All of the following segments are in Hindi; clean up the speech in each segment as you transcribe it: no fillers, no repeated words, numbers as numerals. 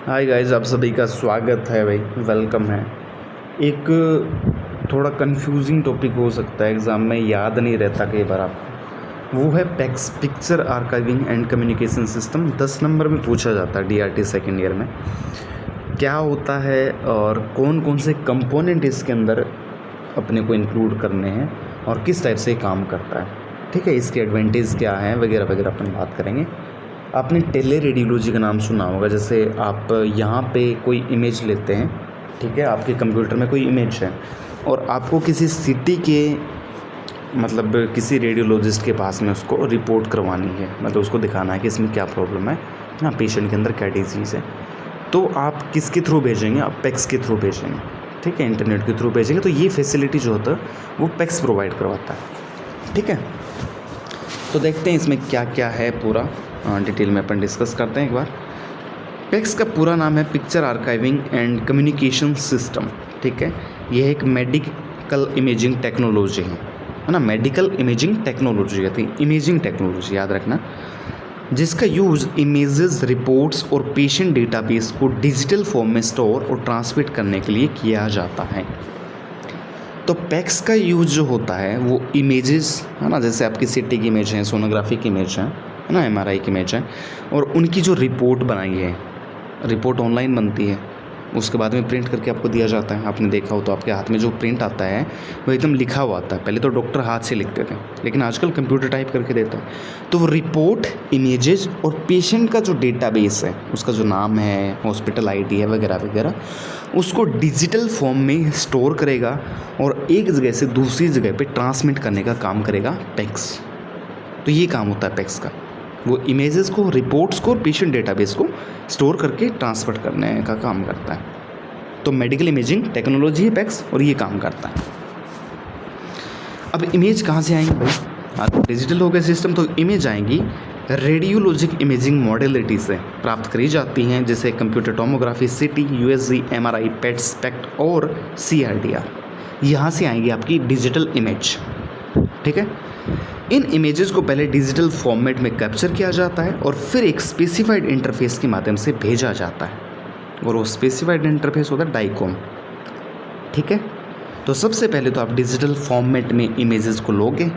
हाय गाइस, आप सभी का स्वागत है भाई, वेलकम है। एक थोड़ा कंफ्यूजिंग टॉपिक हो सकता है, एग्ज़ाम में याद नहीं रहता कई बार आपको। वो है PACS, picture archiving and communication system. 10 number में पूछा जाता है डीआरटी सेकेंड ईयर में। क्या होता है और कौन कौन से कंपोनेंट इसके अंदर अपने को इंक्लूड करने हैं और किस टाइप से काम करता है, ठीक है, इसके एडवांटेज क्या हैं वगैरह वगैरह अपन बात करेंगे। आपने टेली रेडियोलॉजी का नाम सुना होगा। जैसे आप यहाँ पे कोई इमेज लेते हैं, ठीक है, आपके कंप्यूटर में कोई इमेज है और आपको किसी सिटी के मतलब किसी रेडियोलॉजिस्ट के पास में उसको रिपोर्ट करवानी है, मतलब उसको दिखाना है कि इसमें क्या प्रॉब्लम है ना, पेशेंट के अंदर क्या डिजीज़ है। तो आप किसके थ्रू भेजेंगे? आप पैक्स के थ्रू भेजेंगे, ठीक है, इंटरनेट के थ्रू भेजेंगे। तो ये फैसिलिटी जो होता है वो पैक्स प्रोवाइड करवाता है, ठीक है। तो देखते हैं इसमें क्या क्या है, पूरा डिटेल में अपन डिस्कस करते हैं एक बार। पैक्स का पूरा नाम है picture archiving and communication system, ठीक है। यह एक मेडिकल इमेजिंग टेक्नोलॉजी है ना, मेडिकल इमेजिंग टेक्नोलॉजी कहती है, इमेजिंग टेक्नोलॉजी याद रखना, जिसका यूज़ इमेजेस, रिपोर्ट्स और पेशेंट डेटाबेस को डिजिटल फॉर्म में स्टोर और ट्रांसमिट करने के लिए किया जाता है। तो पैक्स का यूज़ जो होता है वो इमेजेस है ना, जैसे आपकी सीटी की इमेज है, सोनोग्राफी की इमेज है ना, एमआरआई की इमेज है, और उनकी जो रिपोर्ट बनाई है, रिपोर्ट ऑनलाइन बनती है, उसके बाद में प्रिंट करके आपको दिया जाता है। आपने देखा हो तो आपके हाथ में जो प्रिंट आता है वो एकदम लिखा हुआ आता है। पहले तो डॉक्टर हाथ से लिखते थे, लेकिन आजकल कंप्यूटर टाइप करके देता है। तो वो रिपोर्ट, इमेजेस और पेशेंट का जो डेटाबेस है, उसका जो नाम है, हॉस्पिटल आईडी है वगैरह वगैरह, उसको डिजिटल फॉर्म में स्टोर करेगा और एक जगह से दूसरी जगह पे ट्रांसमिट करने का काम करेगा पैक्स। तो ये काम होता है पैक्स का, वो इमेजेस को, रिपोर्ट्स को और पेशेंट डेटाबेस को स्टोर करके ट्रांसफर करने का काम करता है। तो मेडिकल इमेजिंग टेक्नोलॉजी है पैक्स और ये काम करता है। अब इमेज कहाँ से आएंगी भाई? हाँ, तो डिजिटल हो गया सिस्टम, तो इमेज आएंगी रेडियोलॉजिक इमेजिंग मॉडलिटी से प्राप्त करी जाती हैं, जैसे कंप्यूटर टोमोग्राफी, सीटी, यूएसजी, एमआरआई, पेट, स्पेक्ट और सीआरटीआर। यहाँ से आएंगी आपकी डिजिटल इमेज, ठीक है। इन इमेजेस को पहले डिजिटल फॉर्मेट में कैप्चर किया जाता है और फिर एक स्पेसिफाइड इंटरफेस के माध्यम से भेजा जाता है, और वो स्पेसिफाइड इंटरफेस होता है डाइकॉम, ठीक है। तो सबसे पहले तो आप डिजिटल फॉर्मेट में इमेजेस को लोगे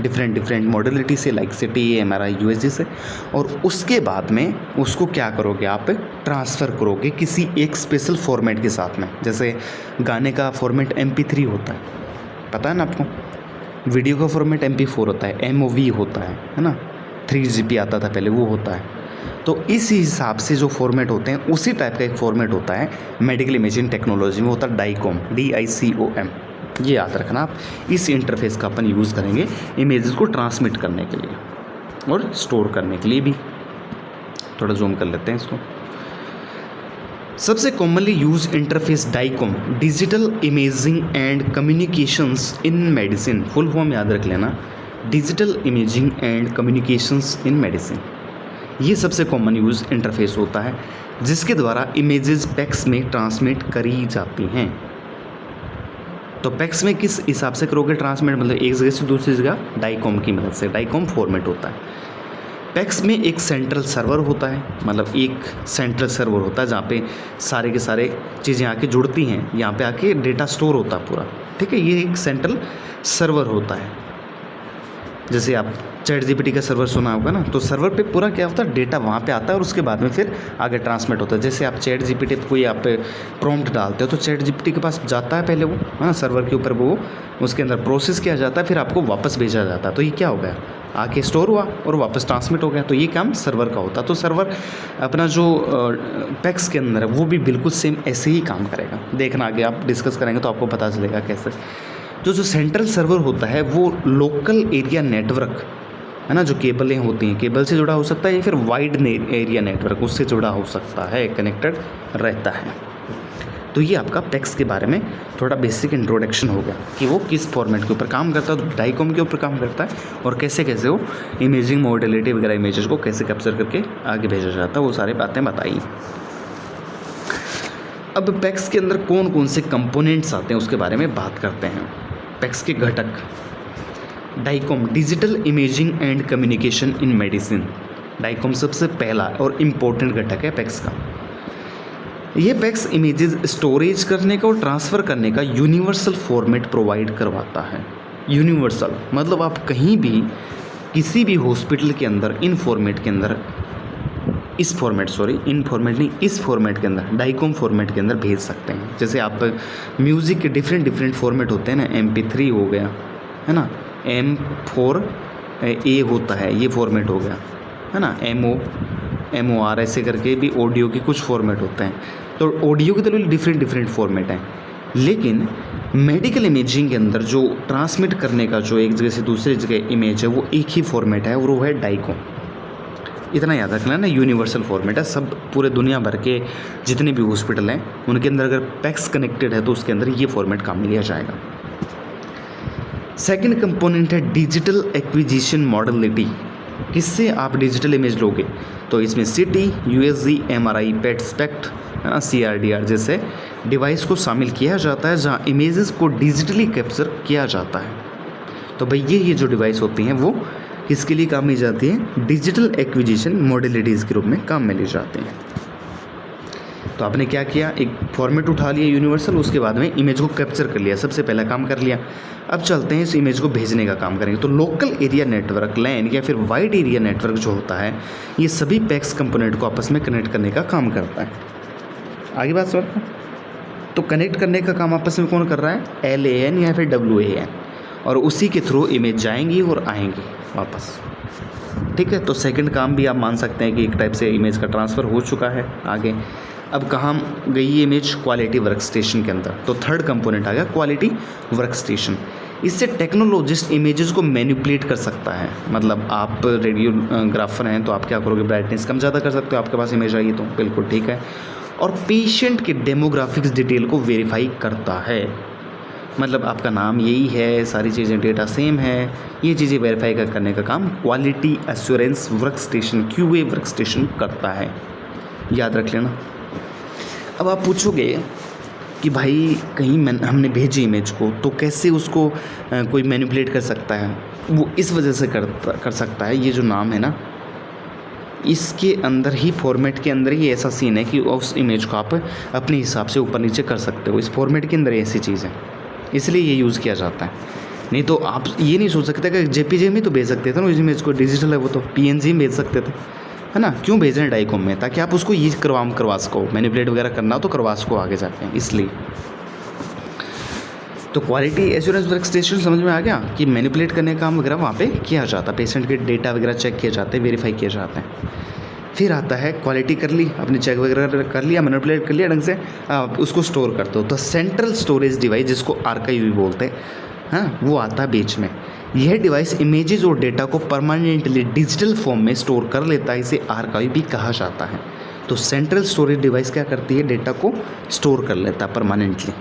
डिफरेंट मॉडलिटी से, लाइक सिटी, एमआरआई, यूएसजी से, और उसके बाद में उसको क्या करोगे, आप ट्रांसफ़र करोगे किसी एक स्पेशल फॉर्मेट के साथ में। जैसे गाने का फॉर्मेट MP3 होता है, पता है ना आपको। वीडियो का फॉर्मेट MP4 होता है, MOV होता है ना, 3GP आता था पहले, वो होता है। तो इस हिसाब से जो फॉर्मेट होते हैं, उसी टाइप का एक फॉर्मेट होता है मेडिकल इमेजिंग टेक्नोलॉजी में, होता है डाइकॉम, DICOM। ये याद रखना आप। इस इंटरफेस का अपन यूज़ करेंगे इमेजेस को ट्रांसमिट करने के लिए और स्टोर करने के लिए भी। थोड़ा जूम कर लेते हैं इसको। सबसे commonly use interface DICOM, digital imaging and communications in medicine. Full form याद रख लेना, digital imaging and communications in medicine. ये सबसे कॉमन यूज इंटरफेस होता है जिसके द्वारा इमेजेस पैक्स में ट्रांसमिट करी जाती हैं। तो पैक्स में किस हिसाब से करोगे ट्रांसमिट, मतलब एक जगह से दूसरी जगह डाइकॉम की मदद से। डाइकॉम फॉर्मेट होता है। पैक्स में एक सेंट्रल सर्वर होता है, मतलब एक सेंट्रल सर्वर होता है जहाँ पे सारे के सारे चीज़ें आके जुड़ती हैं, यहाँ पे आके डेटा स्टोर होता है पूरा, ठीक है। ये एक सेंट्रल सर्वर होता है। जैसे आप ChatGPT का सर्वर सुना होगा ना, तो सर्वर पे पूरा क्या होता है, डेटा वहाँ पे आता है और उसके बाद में फिर आगे ट्रांसमिट होता है। जैसे आप ChatGPT पे कोई आप प्रॉम्प्ट डालते हो तो ChatGPT के पास जाता है पहले, वो है ना, सर्वर के ऊपर वो उसके अंदर प्रोसेस किया जाता है, फिर आपको वापस भेजा जाता है। तो ये क्या हो गया, आके स्टोर हुआ और वापस ट्रांसमिट हो गया। तो ये काम सर्वर का होता है। तो सर्वर अपना जो पैक्स के अंदर है वो भी बिल्कुल सेम ऐसे ही काम करेगा। देखना आगे आप डिस्कस करेंगे तो आपको पता चलेगा कैसे। जो सेंट्रल सर्वर होता है वो लोकल एरिया नेटवर्क है ना, जो केबलें होती हैं, केबल से जुड़ा हो सकता है या फिर वाइड एरिया नेटवर्क उससे जुड़ा हो सकता है, कनेक्टेड रहता है। तो ये आपका पैक्स के बारे में थोड़ा बेसिक इंट्रोडक्शन हो गया कि वो किस फॉर्मेट के ऊपर काम करता है। तो डाइकॉम के ऊपर काम करता है और कैसे कैसे वो इमेजिंग मॉडलिटी वगैरह इमेजेस को कैसे कैप्चर करके आगे भेजा जाता है, वो सारी बातें बताई। अब पैक्स के अंदर कौन कौन से कंपोनेंट्स आते हैं उसके बारे में बात करते हैं। पैक्स के घटक। DICOM, digital imaging and communication in medicine. DICOM सबसे पहला और इम्पोर्टेंट घटक है पैक्स का। ये पैक्स इमेजेस स्टोरेज करने का और ट्रांसफ़र करने का यूनिवर्सल फॉर्मेट प्रोवाइड करवाता है। यूनिवर्सल मतलब आप कहीं भी किसी भी हॉस्पिटल के अंदर इन फॉर्मेट के अंदर इस फॉर्मेट के अंदर डाइकॉम फॉर्मेट के अंदर भेज सकते हैं। जैसे आप म्यूज़िक के डिफरेंट फॉर्मेट होते हैं ना, MP3 हो गया है ना, M4A होता है, ये फॉर्मेट हो गया है ना, MOR ऐसे करके भी ऑडियो के कुछ फॉर्मेट होते हैं। तो ऑडियो के तो डिफरेंट फॉर्मेट हैं, लेकिन मेडिकल इमेजिंग के अंदर जो ट्रांसमिट करने का जो एक जगह से दूसरी जगह इमेज है वो एक ही फॉर्मेट है और वो है डाइकॉम। इतना याद रखना ना, यूनिवर्सल फॉर्मेट है। सब पूरे दुनिया भर के जितने भी हॉस्पिटल हैं उनके अंदर अगर पैक्स कनेक्टेड है तो उसके अंदर ये फॉर्मेट काम में लिया जाएगा। सेकंड कंपोनेंट है डिजिटल एक्विजिशन मॉडलिटी। किससे आप डिजिटल इमेज लोगे? तो इसमें CT, USG, MRI, PET, SPECT, CRDR जैसे डिवाइस को शामिल किया जाता है जहां इमेजेस को डिजिटली कैप्चर किया जाता है। तो भाई ये जो डिवाइस होती हैं वो किसके लिए काम में जाती हैं? डिजिटल एक्विजिशन मॉडलिटीज़ के रूप में काम में ली जाती हैं। तो आपने क्या किया, एक फॉर्मेट उठा लिया यूनिवर्सल, उसके बाद में इमेज को कैप्चर कर लिया, सबसे पहला काम कर लिया। अब चलते हैं इस इमेज को भेजने का काम करेंगे। तो लोकल एरिया नेटवर्क, LAN या फिर वाइड एरिया नेटवर्क जो होता है, ये सभी पैक्स कंपोनेंट को आपस में कनेक्ट करने का काम करता है। आगे बात समझ। तो कनेक्ट करने का काम आपस में कौन कर रहा है? LAN या फिर WAN, और उसी के थ्रू इमेज जाएंगी और आएंगी वापस। ठीक है, तो सेकंड काम भी आप मान सकते हैं कि एक टाइप से इमेज का ट्रांसफ़र हो चुका है। आगे अब कहाँ गई ये इमेज? क्वालिटी वर्क स्टेशन के अंदर। तो थर्ड कंपोनेंट आ गया क्वालिटी वर्क स्टेशन। इससे टेक्नोलॉजिस्ट इमेजेस को मैनिपुलेट कर सकता है। मतलब आप रेडियोग्राफर हैं तो आप क्या करोगे? ब्राइटनेस कम ज़्यादा कर सकते हो, आपके पास इमेज आई तो बिल्कुल ठीक है। और पेशेंट के डेमोग्राफिक्स डिटेल को वेरीफाई करता है। मतलब आपका नाम यही है, सारी चीज़ें डेटा सेम है, ये चीज़ें वेरीफाई करने का काम quality assurance work station QA work station करता है। याद रख लेना। अब आप पूछोगे कि भाई कहीं हमने भेजी इमेज को तो कैसे उसको कोई मैनिपुलेट कर सकता है? वो इस वजह से कर सकता है, ये जो नाम है ना, इसके अंदर ही फॉर्मेट के अंदर ही ऐसा सीन है कि उस इमेज को आप अपने हिसाब से ऊपर नीचे कर सकते हो। इस फॉर्मेट के अंदर ऐसी चीज़ है, इसलिए ये यूज़ किया जाता है। नहीं तो आप ये नहीं सोच सकते कि JPG में तो भेज सकते थे ना, उस इमेज को डिजिटल है वो तो PNG में भेज सकते थे, है ना। क्यों भेज रहे हैं डाइकॉम में? ताकि आप उसको ये करवा सको, मैनिपुलेट वगैरह करना हो तो करवा सको आगे जाके, इसलिए। तो क्वालिटी एश्योरेंस वर्क स्टेशन समझ में आ गया कि मैनिपुलेट करने का काम वगैरह वहाँ पे किया जाता है, पेशेंट के डेटा वगैरह चेक किए जाते हैं, वेरीफाई किए जाते हैं। फिर आता है क्वालिटी कर ली, आपने चेक वगैरह कर लिया, मैनिपुलेट कर लिया ढंग से, आप उसको स्टोर करते हो। तो सेंट्रल स्टोरेज डिवाइस, जिसको आर्काइव भी बोलते हैं, हाँ, वो आता है बीच में। यह डिवाइस इमेजेस और डेटा को परमानेंटली डिजिटल फॉर्म में स्टोर कर लेता है, इसे आर्काइव भी कहा जाता है। तो सेंट्रल स्टोरेज डिवाइस क्या करती है? डेटा को स्टोर कर लेता है परमानेंटली,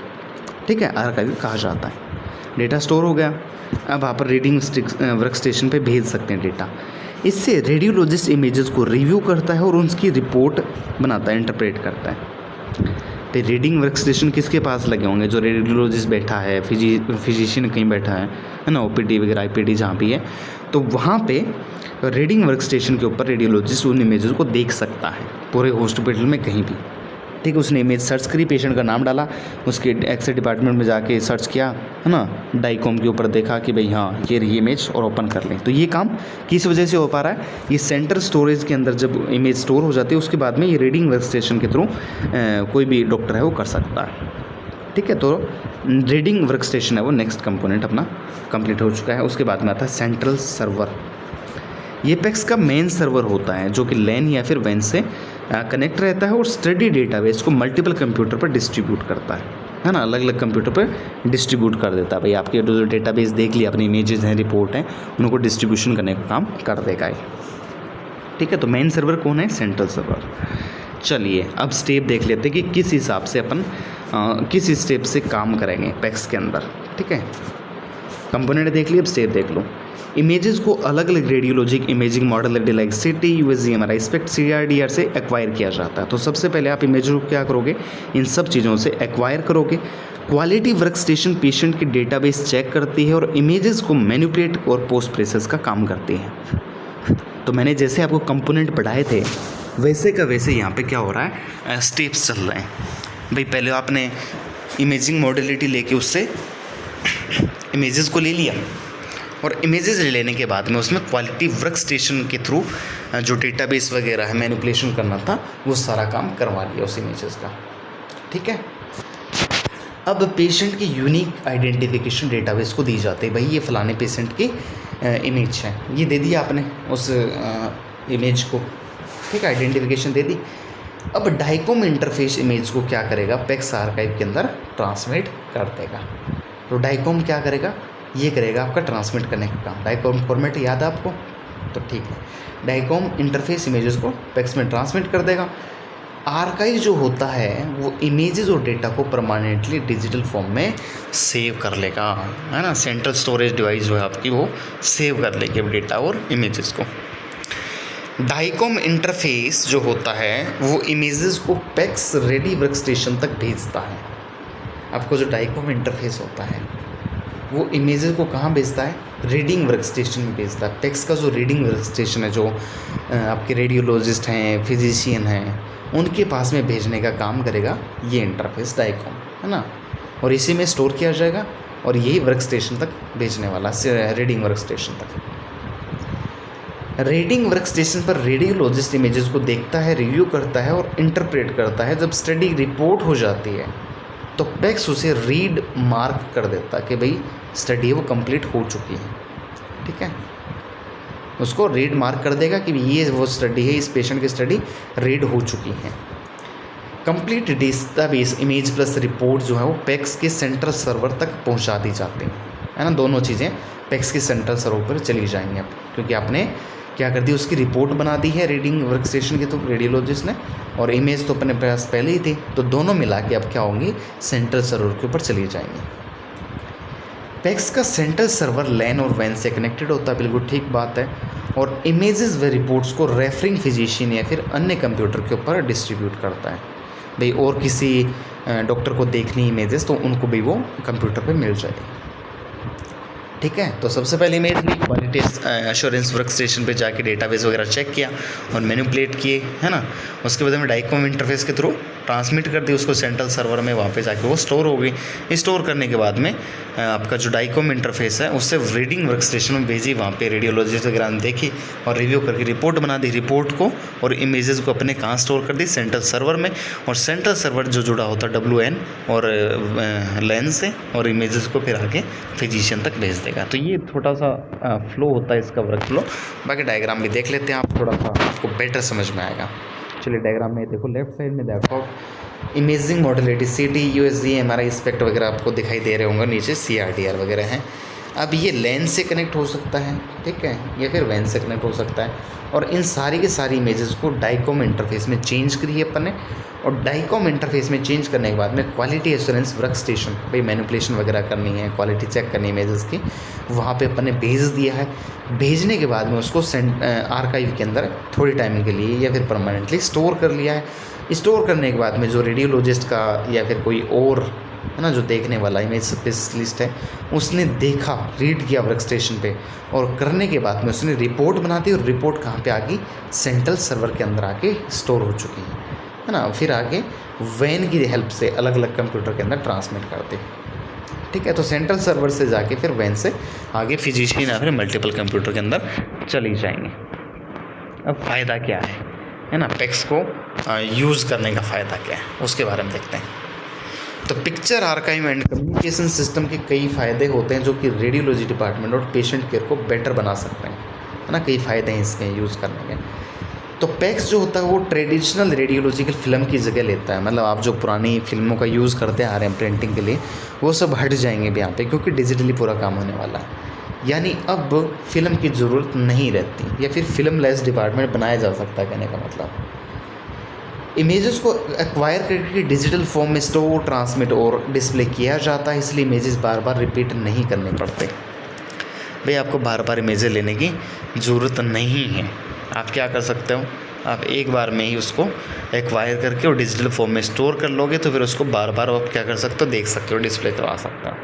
ठीक है, आर्काइव कहा जाता है। डेटा स्टोर हो गया, अब आप रीडिंग वर्क स्टेशन पे भेज सकते हैं डेटा। इससे रेडियोलॉजिस्ट इमेजेस को रिव्यू करता है और उनकी रिपोर्ट बनाता है, इंटरप्रेट करता है। तो रीडिंग वर्क स्टेशन किसके पास लगे होंगे? जो रेडियोलॉजिस्ट बैठा है, फिजिशियन कहीं बैठा है ना, OPD वगैरह IPD जहाँ भी है, तो वहाँ पे रीडिंग वर्क स्टेशन के ऊपर रेडियोलॉजिस्ट उन इमेजेस को देख सकता है, पूरे हॉस्पिटल में कहीं भी। ठीक है, उसने इमेज सर्च करी, पेशेंट का नाम डाला, उसके एक्स-रे डिपार्टमेंट में जाके सर्च किया, है ना, डाइकॉम के ऊपर देखा कि भाई हाँ ये रही इमेज, और ओपन कर लें। तो ये काम किस वजह से हो पा रहा है? ये सेंट्रल स्टोरेज के अंदर जब इमेज स्टोर हो जाती है उसके बाद में ये रीडिंग वर्क स्टेशन के थ्रू कोई भी डॉक्टर है वो कर सकता है। ठीक है, तो रीडिंग वर्क स्टेशन है वो नेक्स्ट कंपोनेंट अपना कंप्लीट हो चुका है। उसके बाद में आता है सेंट्रल सर्वर। ये पैक्स का मेन सर्वर होता है जो कि LAN या फिर WAN से कनेक्ट रहता है और स्टडी डेटाबेस को मल्टीपल कंप्यूटर पर डिस्ट्रीब्यूट करता है ना, अलग अलग कंप्यूटर पर डिस्ट्रीब्यूट कर देता है। भाई आपके जो डेटाबेस देख लिया, अपनी इमेजेस हैं, रिपोर्ट हैं, उनको डिस्ट्रीब्यूशन करने का काम कर देगा ये। ठीक है, तो मेन सर्वर कौन है? Central server. चलिए अब स्टेप देख लेते हैं कि किस हिसाब से अपन किस स्टेप से काम करेंगे पैक्स के अंदर। ठीक है, कंपोनेंट देख लिए, अब स्टेप देख लो। इमेजेस को अलग अलग radiologic imaging modality like CT, USG, MRI, SPECT, CRDR से एक्वायर किया जाता है। तो सबसे पहले आप इमेज को क्या करोगे? इन सब चीज़ों से एक्वायर करोगे। क्वालिटी वर्क स्टेशन पेशेंट की डेटाबेस चेक करती है और इमेजेस को मैनिपुलेट और पोस्ट प्रोसेस का काम करती है। तो मैंने जैसे आपको कंपोनेंट पढ़ाए थे वैसे का वैसे यहाँ पे क्या हो रहा है, स्टेप्स चल रहे हैं भाई। पहले आपने इमेजिंग मॉडलिटी लेके उससे इमेजेस को ले लिया, और इमेजेस ले लेने के बाद में उसमें क्वालिटी वर्क स्टेशन के थ्रू जो डेटाबेस वगैरह है मैनिपुलेशन करना था वो सारा काम करवा लिया उस इमेजेस का। ठीक है, अब पेशेंट की यूनिक आइडेंटिफिकेशन डेटाबेस को दी जाती है, भाई ये फ़लाने पेशेंट की इमेज है, ये दे दिया आपने उस इमेज को। ठीक है, आइडेंटिफिकेशन दे दी। अब डाइकोम इंटरफेस इमेज को क्या करेगा, पैक्स आर्काइव के अंदर ट्रांसमिट कर देगा। तो डाइकोम क्या करेगा, ये करेगा आपका ट्रांसमिट करने का काम। डाइकोम फॉर्मेट याद है आपको, तो ठीक है, डाइकोम इंटरफेस इमेजेस को पैक्स में ट्रांसमिट कर देगा। आर्काइव जो होता है वो इमेजेस और डेटा को परमानेंटली डिजिटल फॉर्म में सेव कर लेगा, है ना। सेंट्रल स्टोरेज डिवाइस जो है आपकी वो सेव कर लेगी अब डेटा और इमेजेस को। डाइकोम इंटरफेस जो होता है वो इमेजेस को पैक्स रेडी वर्क स्टेशन तक भेजता है। आपको जो डाइकोम इंटरफेस होता है वो इमेजेस को कहाँ भेजता है, रीडिंग वर्क स्टेशन में भेजता है। पैक्स का जो रीडिंग वर्क स्टेशन है, जो आपके रेडियोलॉजिस्ट हैं, फिजिशियन हैं, उनके पास में भेजने का काम करेगा ये इंटरफेस डाइकोम, है ना। और इसी में स्टोर किया जाएगा और यही वर्क स्टेशन तक भेजने वाला, रीडिंग वर्क स्टेशन तक। रीडिंग वर्क स्टेशन पर रेडियोलॉजिस्ट इमेजेस को देखता है, रिव्यू करता है और इंटरप्रेट करता है। जब स्टडी रिपोर्ट हो जाती है तो पैक्स उसे रीड मार्क कर देता है कि भाई स्टडी वो कंप्लीट हो चुकी है। ठीक है, उसको रीड मार्क कर देगा कि ये वो स्टडी है, इस पेशेंट की स्टडी रीड हो चुकी है। Complete database image plus report जो है वो पैक्स के सेंट्रल सर्वर तक पहुंचा दी जाती हैं, है ना। दोनों चीज़ें पैक्स के सेंट्रल सर्वर पर चली जाएंगी अब, क्योंकि आपने क्या कर दी, उसकी रिपोर्ट बना दी है रीडिंग वर्क स्टेशन के तो रेडियोलॉजिस्ट ने, और इमेज तो अपने पास पहले ही थी, तो दोनों मिला के अब क्या होंगी, सेंट्रल सर्वर के ऊपर चली जाएंगी। पैक्स का सेंट्रल सर्वर लैन और वैन से कनेक्टेड होता है, बिल्कुल ठीक बात है, और इमेजेस व रिपोर्ट्स को रेफरिंग फिजिशियन या फिर अन्य कंप्यूटर के ऊपर डिस्ट्रीब्यूट करता है। भाई और किसी डॉक्टर को देखनी इमेजेस तो उनको भी वो कंप्यूटर पे मिल जाएगी। ठीक है, तो सबसे पहले इमेज ली, क्वालिटी एश्योरेंस वर्क स्टेशन पे जाके डेटाबेस वगैरह चेक किया और मैनिपुलेट किए, है ना। उसके बाद में डाइकोम इंटरफेस के थ्रू ट्रांसमिट कर दी उसको सेंट्रल सर्वर में, वहाँ पे जाके वो स्टोर हो गई। स्टोर करने के बाद में आपका जो डाइकोम इंटरफेस है उससे रीडिंग वर्क स्टेशन में भेजी, वहाँ पे रेडियोलॉजिस्ट वगैरह ने देखी और रिव्यू करके रिपोर्ट बना दी। रिपोर्ट को और इमेजेस को अपने कहाँ स्टोर कर दी, सेंट्रल सर्वर में, और सेंट्रल सर्वर जो जुड़ा होता है WN और लैन से, और इमेजेस को फिर आगे फिजिशियन तक भेज देगा। तो ये छोटा सा फ्लो होता है इसका, वर्क फ्लो। बाकी डायग्राम भी देख लेते हैं आप, थोड़ा सा आपको बेटर समझ में आएगा। चलिए डायग्राम में देखो, लेफ्ट साइड में देखो imaging modality CT, USG, MRI SPECT वगैरह आपको दिखाई दे रहे होंगे, नीचे CRDR वगैरह हैं। अब ये लैन से कनेक्ट हो सकता है, ठीक है, या फिर वैन से कनेक्ट हो सकता है, और इन सारी की सारी इमेजेस को डाइकोम इंटरफेस में चेंज करी है अपन ने, और डाइकोम इंटरफेस में चेंज करने के बाद में क्वालिटी एश्योरेंस वर्क स्टेशन भाई मैनिपुलेशन वगैरह करनी है, क्वालिटी चेक करनी है इमेजेस की, वहाँ पे अपन ने भेज दिया है। भेजने के बाद में उसको आर्काइव के अंदर थोड़ी टाइम के लिए या फिर परमानेंटली स्टोर कर लिया है। स्टोर करने के बाद में जो रेडियोलॉजिस्ट का या फिर कोई और, है ना, जो देखने वाला इमेज स्पेशलिस्ट है, उसने देखा, रीड किया वर्क स्टेशन पे, और करने के बाद में उसने रिपोर्ट बना दी, और रिपोर्ट कहाँ पे आ गई, सेंट्रल सर्वर के अंदर आके स्टोर हो चुकी है ना। फिर आगे वैन की हेल्प से अलग अलग कंप्यूटर के अंदर ट्रांसमिट करते। ठीक है, तो सेंट्रल सर्वर से जाके फिर वैन से आगे फिजिशियन या फिर मल्टीपल कंप्यूटर के अंदर चली जाएंगे। अब फ़ायदा क्या है ना, पैक्स को यूज़ करने का फ़ायदा क्या है उसके बारे में देखते हैं। तो picture archive and communication system के कई फ़ायदे होते हैं जो कि रेडियोलॉजी डिपार्टमेंट और पेशेंट केयर को बेटर बना सकते हैं, है ना। कई फ़ायदे हैं इसके यूज़ करने के। तो पैक्स जो होता है वो ट्रेडिशनल रेडियोलॉजिकल फिल्म की जगह लेता है, मतलब आप जो पुरानी फिल्मों का यूज़ करते आ रहे हैं प्रिंटिंग के लिए, वो सब हट जाएंगे भी यहाँ पे, क्योंकि डिजिटली पूरा काम होने वाला है। यानी अब फिल्म की ज़रूरत नहीं रहती, या फिर फिल्म लेस डिपार्टमेंट बनाया जा सकता है, कहने का मतलब। इमेजेस को एक्वायर करके डिजिटल फॉर्म में स्टोर, ट्रांसमिट और डिस्प्ले किया जाता है, इसलिए इमेजेस बार बार रिपीट नहीं करने पड़ते। भाई आपको बार बार इमेजेस लेने की ज़रूरत नहीं है। आप क्या कर सकते हो, आप एक बार में ही उसको एक्वायर करके और डिजिटल फॉर्म में स्टोर कर लोगे, तो फिर उसको बार बार आप क्या कर सकते हो, देख सकते हो, डिस्प्ले करवा सकते हो।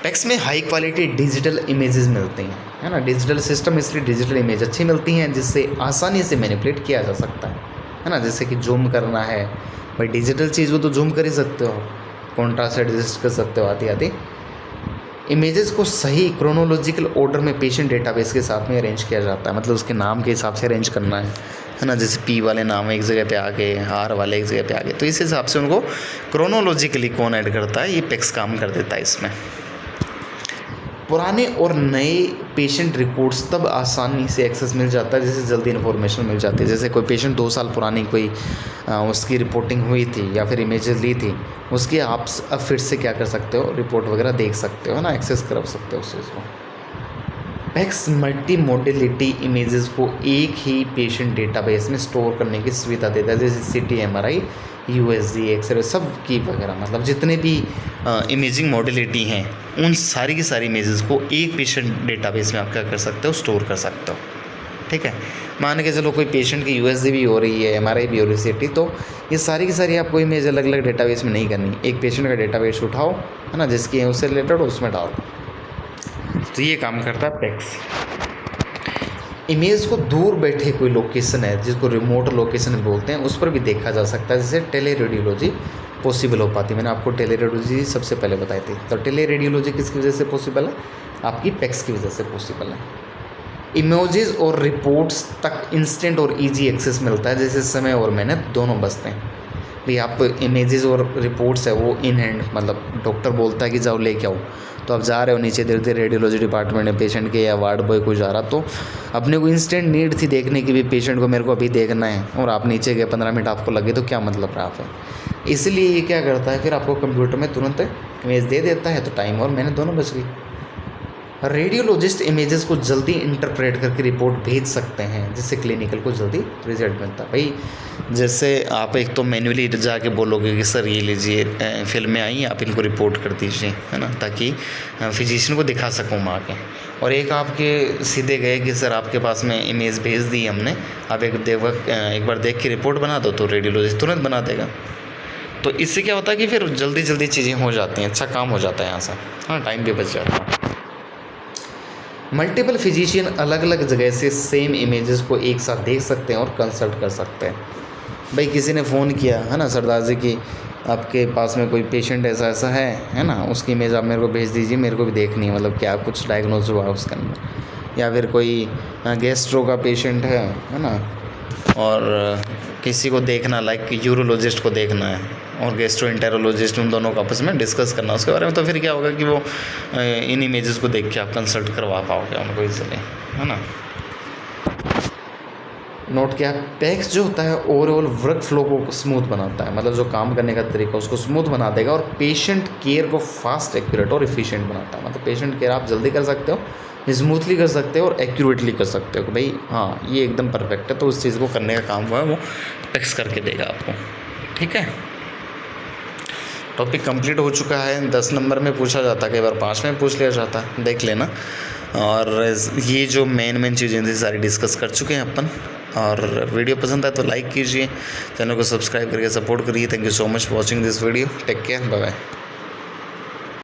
पैक्स में हाई क्वालिटी डिजिटल इमेजेस मिलते हैं, है ना। डिजिटल सिस्टम इसलिए डिजिटल इमेज अच्छी मिलती हैं जिससे आसानी से मैनिपुलेट किया जा सकता है ना। जैसे कि जूम करना है भाई, डिजिटल चीज़ को तो जूम कर ही सकते हो, कॉन्ट्रास्ट एडजस्ट कर सकते हो आती आती। इमेजेस को सही क्रोनोलॉजिकल ऑर्डर में पेशेंट डेटाबेस के साथ में अरेंज किया जाता है, मतलब उसके नाम के हिसाब से अरेंज करना है ना। जैसे पी वाले नाम एक जगह पे आ गए, आर वाले एक जगह पे आ गए, तो इस हिसाब से उनको क्रोनोलॉजिकली कौन ऐड करता है, ये पेक्स काम कर देता है इसमें। पुराने और नए पेशेंट रिपोर्ट्स तब आसानी से एक्सेस मिल जाता है जैसे जल्दी इन्फॉर्मेशन मिल जाती है। जैसे कोई पेशेंट 2 साल पुरानी कोई उसकी रिपोर्टिंग हुई थी या फिर इमेजेस ली थी, उसकी आप अब फिर से क्या कर सकते हो, रिपोर्ट वगैरह देख सकते हो ना, एक्सेस कर सकते हो उस चीज़ को। पैक्स मल्टी मोडेलिटी इमेजेस को एक ही पेशेंट डेटाबेस में स्टोर करने की सुविधा देता है, जैसे सीटी, एमआरआई, यूएसजी, एक्सरे, सब की वगैरह, मतलब जितने भी इमेजिंग मॉडलिटी हैं उन सारी की सारी इमेजेस को एक पेशेंट डेटाबेस में आप क्या कर सकते हो, स्टोर कर सकते हो। ठीक है, मान के चलो कोई पेशेंट की यूएसजी भी हो रही है, एमआरआई भी हो रही है, सीटी, तो ये सारी की सारी आपको इमेज अलग अलग डेटाबेस में नहीं करनी, एक पेशेंट का डेटाबेस उठाओ, है ना, जिसकी है उससे रिलेटेड उसमें डाल दो। तो ये काम करता है पैक्स। इमेज को दूर बैठे कोई लोकेशन है जिसको रिमोट लोकेशन बोलते हैं, उस पर भी देखा जा सकता है, जैसे टेलीरेडियोलॉजी पॉसिबल हो पाती है। मैंने आपको टेलीरेडियोलॉजी सबसे पहले बताई थी। तो टेलीरेडियोलॉजी किसकी वजह से पॉसिबल है, आपकी पैक्स की वजह से पॉसिबल है। इमेजेस और रिपोर्ट्स तक इंस्टेंट और इजी एक्सेस मिलता है, जैसे समय और मेहनत दोनों बचते हैं। भाई आप इमेजेस और रिपोर्ट्स है वो इन हैंड, मतलब डॉक्टर बोलता है कि जाओ लेके आओ, तो आप जा रहे हो नीचे, धीरे धीरे रेडियोलॉजी डिपार्टमेंट में पेशेंट के या वार्ड बॉय कोई जा रहा, तो अपने को इंस्टेंट नीड थी देखने की भी पेशेंट को मेरे को अभी देखना है, और आप नीचे गए 15 मिनट आपको लगे, तो क्या मतलब रहा आप है। इसलिए ये क्या करता है, फिर आपको कंप्यूटर में तुरंत इमेज दे देता है, तो टाइम और मेहनत दोनों बच गई। रेडियोलॉजिस्ट इमेजेस को जल्दी इंटरप्रेट करके रिपोर्ट भेज सकते हैं, जिससे क्लिनिकल को जल्दी रिजल्ट मिलता है। भाई जैसे आप एक तो मैन्युअली जाके बोलोगे कि सर ये लीजिए फिल्में आई, आप इनको रिपोर्ट कर दीजिए, है ना, ताकि फिजिशियन को दिखा सकूँ मैं आके। और एक आपके सीधे गए कि सर आपके पास में इमेज भेज दी हमने, आप एक बार देख के रिपोर्ट बना दो, तो रेडियोलॉजिस्ट तुरंत बना देगा। तो इससे क्या होता है कि फिर जल्दी जल्दी चीज़ें हो जाती हैं, अच्छा काम हो जाता है यहाँ से, हाँ, टाइम भी बच जाता है। मल्टीपल फिजिशियन अलग अलग जगह से सेम इमेजेस को एक साथ देख सकते हैं और कंसल्ट कर सकते हैं। भाई किसी ने फ़ोन किया, है ना, सरदार जी की आपके पास में कोई पेशेंट ऐसा ऐसा है ना, उसकी इमेज आप मेरे को भेज दीजिए, मेरे को भी देखनी है, मतलब क्या कुछ डायग्नोज हुआ उसके अंदर। या फिर कोई गैस्ट्रो का पेशेंट है ना, और किसी को देखना, लाइक यूरोलॉजिस्ट को देखना है और गैस्ट्रोएंटेरोलॉजिस्ट, उन दोनों को आपस में डिस्कस करना उसके बारे में, तो फिर क्या होगा कि वो इन इमेजेस को देख के आप कंसल्ट करवा पाओगे उनको इजीली, है ना। नोट किया, पैक्स जो होता है ओवरऑल वर्क फ्लो को स्मूथ बनाता है, मतलब जो काम करने का तरीका उसको स्मूथ बना देगा, और पेशेंट केयर को फास्ट, एक्यूरेट और इफिशिएंट बनाता है। मतलब पेशेंट केयर आप जल्दी कर सकते हो, स्मूथली कर सकते हो और एक्यूरेटली कर सकते हो कि भाई हाँ ये एकदम परफेक्ट है, तो उस चीज़ को करने का काम हुआ है वो पैक्स करके देगा आपको। ठीक है, टॉपिक कंप्लीट हो चुका है। 10 नंबर में पूछा जाता है, कई बार 5 में पूछ लिया जाता है, देख लेना। और ये जो मेन चीज़ें थी सारी डिस्कस कर चुके हैं अपन। और वीडियो पसंद आए तो लाइक कीजिए, चैनल को सब्सक्राइब करके सपोर्ट करिए। Thank you so much for watching this video. Take care, bye bye.